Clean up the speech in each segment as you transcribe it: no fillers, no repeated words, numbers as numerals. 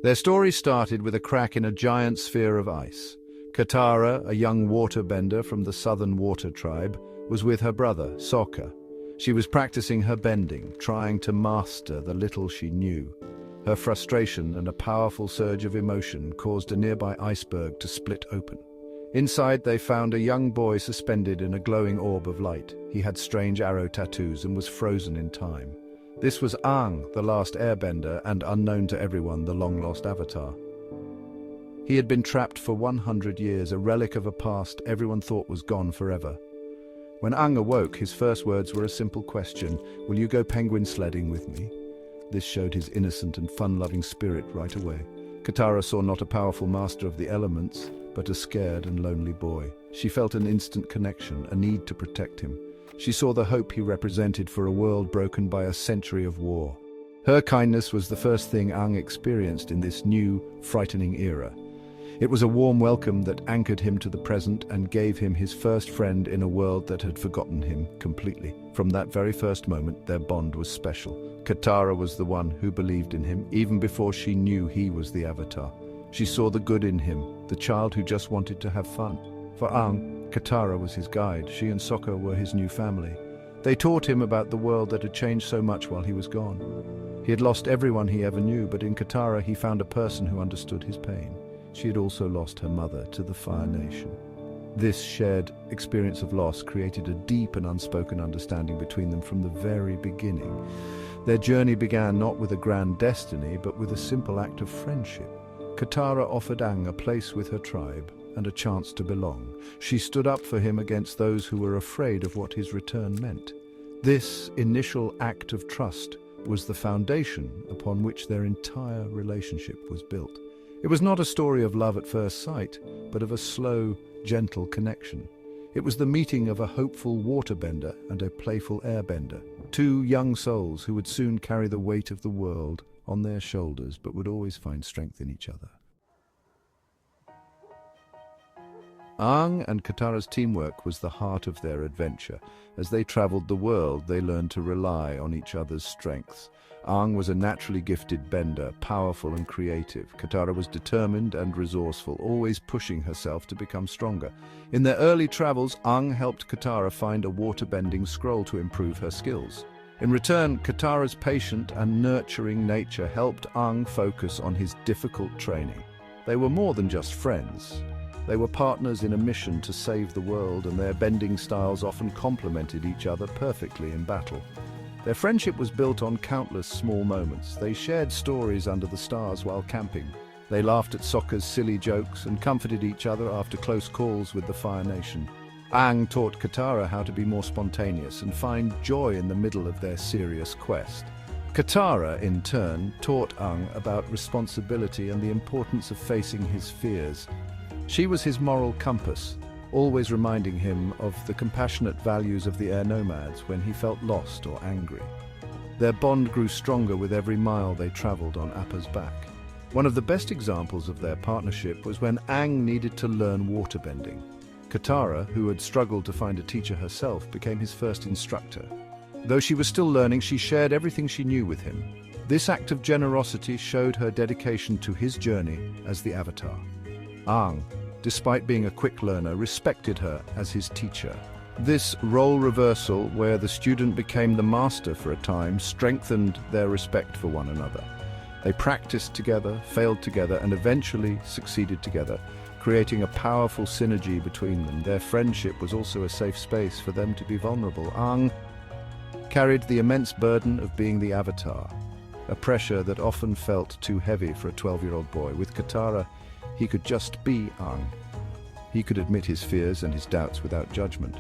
Their story started with a crack in a giant sphere of ice. Katara, a young waterbender from the southern water tribe, was with her brother, Sokka. She was practicing her bending, trying to master the little she knew. Her frustration and a powerful surge of emotion caused a nearby iceberg to split open. Inside, they found a young boy suspended in a glowing orb of light. He had strange arrow tattoos and was frozen in time. This was Aang, the last airbender, and unknown to everyone, the long-lost avatar. He had been trapped for 100 years, a relic of a past everyone thought was gone forever. When Aang awoke, his first words were a simple question: "Will you go penguin sledding with me?" This showed his innocent and fun-loving spirit right away. Katara saw not a powerful master of the elements, but a scared and lonely boy. She felt an instant connection, a need to protect him. She saw the hope he represented for a world broken by a century of war. Her kindness was the first thing Aang experienced in this new, frightening era. It was a warm welcome that anchored him to the present and gave him his first friend in a world that had forgotten him completely. From that very first moment, their bond was special. Katara was the one who believed in him, even before she knew he was the Avatar. She saw the good in him, the child who just wanted to have fun. For Aang, Katara was his guide. She and Sokka were his new family. They taught him about the world that had changed so much while he was gone. He had lost everyone he ever knew, but in Katara he found a person who understood his pain. She had also lost her mother to the Fire Nation. This shared experience of loss created a deep and unspoken understanding between them from the very beginning. Their journey began not with a grand destiny, but with a simple act of friendship. Katara offered Aang a place with her tribe and a chance to belong. She stood up for him against those who were afraid of what his return meant. This initial act of trust was the foundation upon which their entire relationship was built. It was not a story of love at first sight, but of a slow, gentle connection. It was the meeting of a hopeful waterbender and a playful airbender, two young souls who would soon carry the weight of the world on their shoulders, but would always find strength in each other. Aang and Katara's teamwork was the heart of their adventure. As they traveled the world, they learned to rely on each other's strengths. Aang was a naturally gifted bender, powerful and creative. Katara was determined and resourceful, always pushing herself to become stronger. In their early travels, Aang helped Katara find a waterbending scroll to improve her skills. In return, Katara's patient and nurturing nature helped Aang focus on his difficult training. They were more than just friends. They were partners in a mission to save the world, and their bending styles often complemented each other perfectly in battle. Their friendship was built on countless small moments. They shared stories under the stars while camping. They laughed at Sokka's silly jokes and comforted each other after close calls with the Fire Nation. Aang taught Katara how to be more spontaneous and find joy in the middle of their serious quest. Katara, in turn, taught Aang about responsibility and the importance of facing his fears. She was his moral compass, always reminding him of the compassionate values of the air nomads when he felt lost or angry. Their bond grew stronger with every mile they traveled on Appa's back. One of the best examples of their partnership was when Aang needed to learn waterbending. Katara, who had struggled to find a teacher herself, became his first instructor. Though she was still learning, she shared everything she knew with him. This act of generosity showed her dedication to his journey as the Avatar. Aang, despite being a quick learner, respected her as his teacher. This role reversal, where the student became the master for a time, strengthened their respect for one another. They practiced together, failed together, and eventually succeeded together, creating a powerful synergy between them. Their friendship was also a safe space for them to be vulnerable. Aang carried the immense burden of being the Avatar, a pressure that often felt too heavy for a 12-year-old boy. With Katara, he could just be Aang. He could admit his fears and his doubts without judgment.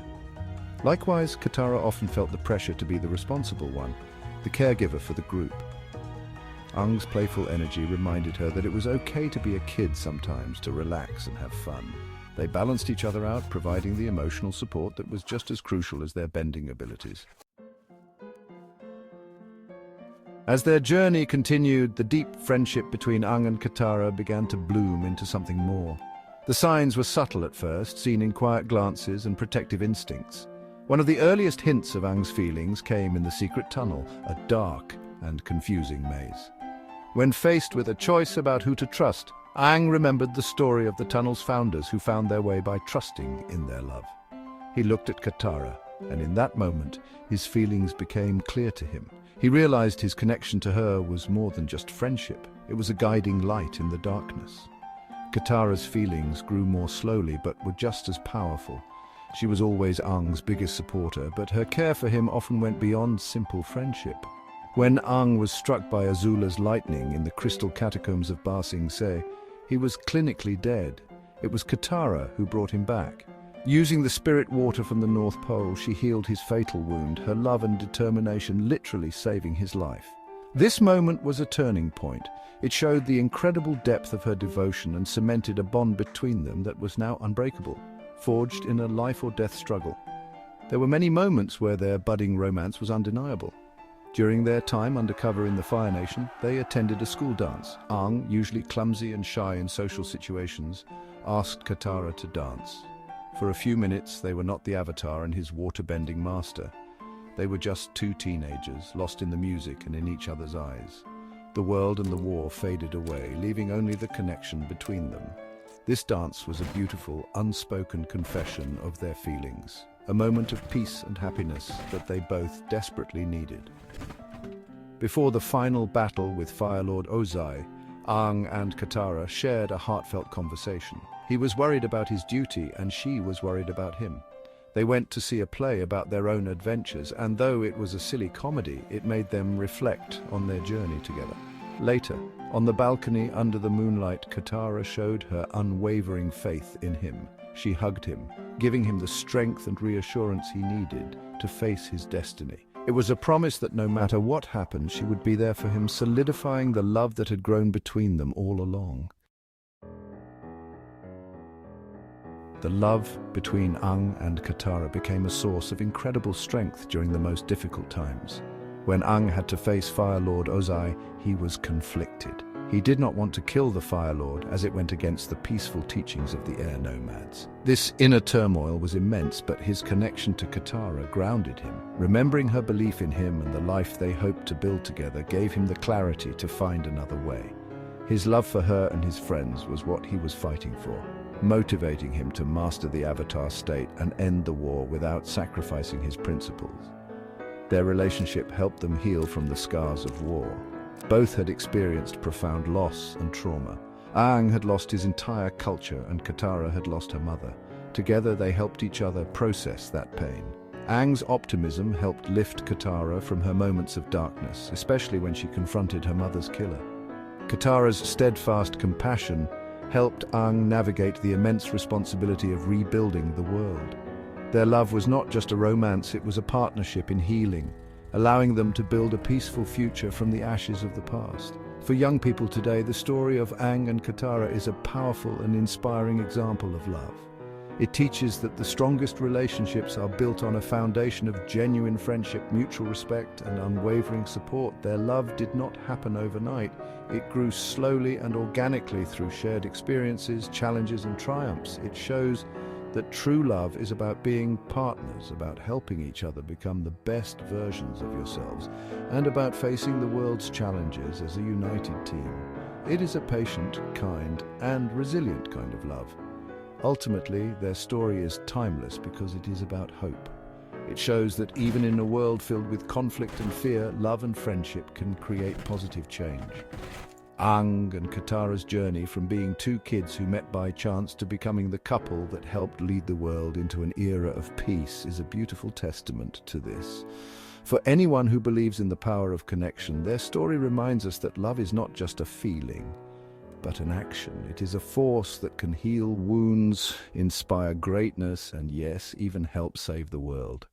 Likewise, Katara often felt the pressure to be the responsible one, the caregiver for the group. Aang's playful energy reminded her that it was okay to be a kid sometimes, to relax and have fun. They balanced each other out, providing the emotional support that was just as crucial as their bending abilities. As their journey continued, the deep friendship between Aang and Katara began to bloom into something more. The signs were subtle at first, seen in quiet glances and protective instincts. One of the earliest hints of Aang's feelings came in the secret tunnel, a dark, and confusing maze. When faced with a choice about who to trust, Aang remembered the story of the tunnel's founders who found their way by trusting in their love. He looked at Katara, and in that moment, his feelings became clear to him. He realized his connection to her was more than just friendship. It was a guiding light in the darkness. Katara's feelings grew more slowly but were just as powerful. She was always Aang's biggest supporter, but her care for him often went beyond simple friendship. When Aang was struck by Azula's lightning in the crystal catacombs of Ba Sing Se, he was clinically dead. It was Katara who brought him back. Using the spirit water from the North Pole, she healed his fatal wound, her love and determination literally saving his life. This moment was a turning point. It showed the incredible depth of her devotion and cemented a bond between them that was now unbreakable, forged in a life-or-death struggle. There were many moments where their budding romance was undeniable. During their time undercover in the Fire Nation, they attended a school dance. Aang, usually clumsy and shy in social situations, asked Katara to dance. For a few minutes, they were not the Avatar and his water-bending master. They were just two teenagers, lost in the music and in each other's eyes. The world and the war faded away, leaving only the connection between them. This dance was a beautiful, unspoken confession of their feelings, a moment of peace and happiness that they both desperately needed. Before the final battle with Fire Lord Ozai, Aang and Katara shared a heartfelt conversation. He was worried about his duty and she was worried about him. They went to see a play about their own adventures, and though it was a silly comedy, it made them reflect on their journey together. Later, on the balcony under the moonlight, Katara showed her unwavering faith in him. She hugged him, giving him the strength and reassurance he needed to face his destiny. It was a promise that no matter what happened, she would be there for him, solidifying the love that had grown between them all along. The love between Aang and Katara became a source of incredible strength during the most difficult times. When Aang had to face Fire Lord Ozai, he was conflicted. He did not want to kill the Fire Lord, as it went against the peaceful teachings of the air nomads. This inner turmoil was immense, but his connection to Katara grounded him. Remembering her belief in him and the life they hoped to build together gave him the clarity to find another way. His love for her and his friends was what he was fighting for, motivating him to master the Avatar state and end the war without sacrificing his principles. Their relationship helped them heal from the scars of war. Both had experienced profound loss and trauma. Aang had lost his entire culture and Katara had lost her mother. Together they helped each other process that pain. Aang's optimism helped lift Katara from her moments of darkness, especially when she confronted her mother's killer. Katara's steadfast compassion helped Aang navigate the immense responsibility of rebuilding the world. Their love was not just a romance, it was a partnership in healing, allowing them to build a peaceful future from the ashes of the past. For young people today, the story of Aang and Katara is a powerful and inspiring example of love. It teaches that the strongest relationships are built on a foundation of genuine friendship, mutual respect, and unwavering support. Their love did not happen overnight. It grew slowly and organically through shared experiences, challenges, and triumphs. It shows that true love is about being partners, about helping each other become the best versions of yourselves, and about facing the world's challenges as a united team. It is a patient, kind, and resilient kind of love. Ultimately, their story is timeless because it is about hope. It shows that even in a world filled with conflict and fear, love and friendship can create positive change. Aang and Katara's journey from being two kids who met by chance to becoming the couple that helped lead the world into an era of peace is a beautiful testament to this. For anyone who believes in the power of connection, their story reminds us that love is not just a feeling, but an action. It is a force that can heal wounds, inspire greatness, and yes, even help save the world.